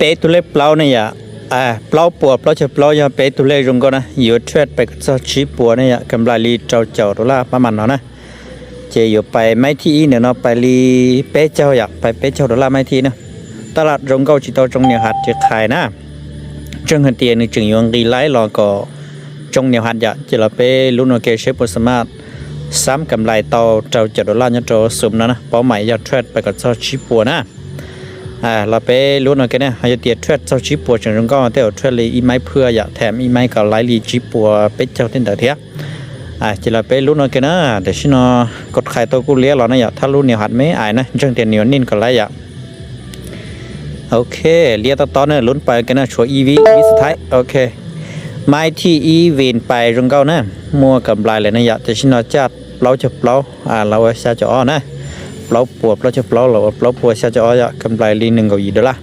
bé tụi lấy plau này ya plau bùa plau chụp plau ya bé tụi lấy dùng con nè yếu threadไปก็จะชี้ปัวเนี่ยyaกำไรลีเจ้าเจ้าตัวละประมาณนั้นนะเจอยู่ไปไม่ที่เนี่ยเนาะไปลีเป๊ะเจ้าอยากไปเป๊ะเจ้าตัวละไม่ที่เนาะตลาดรงเก้าจีโตจงเนี่ยหัดจะขายนะจังหันเตียนจึงยงดีไลท์รอก็จงเนี่ยหัดอยากจะเราไปลุ้นโอเคเชฟสามารถซ้ำกำไรต่อเจ้า7 ดอลลาร์เนี่ยเจ้าสุ่มนะเป้าหมายอยากเทรดไปกับเจ้าชี้ปัวนะเราไปลุ้นโอเคเนี่ยเราจะเตียเทรดเจ้าชี้ปัวจังรงก็เที่ยวเทรดเลยอีไม้เพื่ออยากแถมอีไม้กับไลท์ลีชี้ปัวเป็ดเจ้าเต้นแต่เทียจะเราไปลุ้นโอเคนะเดี๋ยวฉันกดไข่ตัวกูเลี้ยเรานะอยากถ้าลุ้นเนี่ยหัดไม่อายนะจังเตียนเหนียวนิ่งก็ไล่อยากโอเคเลี้ยต่อเนี่ยลุ้นไปกันนะชัวร์อีสุดท้ายโอเคไม้ที่อีวีนไปรงเก้านะมัวกับลายเลยนะอยากจะชินจัดเราจะเราเราจะจ่อนะเราปวดเราจะเราปวดจะจ่ออยากกำไรลี1 กับ2 ดอลลาร์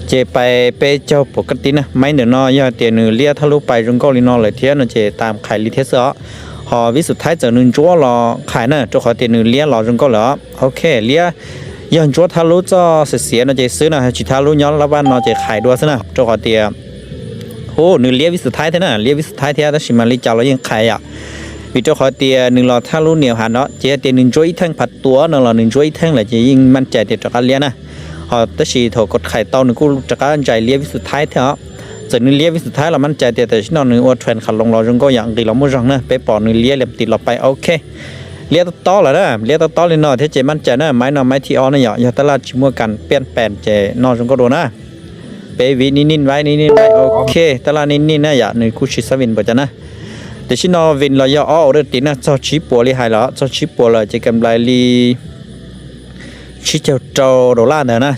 เจไปเป้เจ้าปกตินะไม่เดือดน้อยเตียนเลี้ยทะลุไปรงเก้าลีนอเลยเทียนเจตามไข่ลีเทสหอวิสุดท้ายจะ1 จั่วรอขายนะจะขอเตียนเลี้ยรอรงเก้าเหรอโอเคเลี้ยย้อนจั่วทะลุจะเสียนะเจซื้อนะจิทะลุย้อนแล้วบ้านนอเจขายด้วยซะนะจะขอเตียโอ้เลี้ยวิสุดท้ายเท่านั้นเลี้ยวิสุดท้ายเท่าแต่ชิมาลีจ่าเรายังขายวิจารณ์เตีย1 รอถ้ารู้เหนียวหันเนาะเจเตีย1 จ้วยทั้งผัดตัว1 รอ1 จ้วยทั้งเลยจะยิ่งมั่นใจเตียจากการเลี้ยนะหอตชีโถกดไข่เต้า1 กูจากการใจเลี้ยวิสุดท้ายเถอะจาก1 เลี้ยวิสุดท้ายเรามั่นใจเตียแต่ชินอน1 อวดแทนขัดลงรอจงก็อย่างดีเราไม่รังนะไปปอ1 เลี้ยเหลี่ยมติดเราไปโอเคเลี้ยต่อแล้วนะเลี้ยต่อเลยเนาะเทเจมั่นใจนะไม้นอไม้ที่อ้อนะอย่าตลาดชิมัวกันเปลี่ยนแปลงเจนอจงก็โดนนะไปวินิ่งไว้โอเคตลาดนิ่งนะอย่า1 คู่ชิสวินบ่จะนะแต่ชินอวินเราอย่าอ้อเรื่องตีนะเจ้าชี้ปัวลีหายแล้วเจ้าชี้ปัวเลยจะกำไรลีชี้เจ้า$1เนี่ยนะ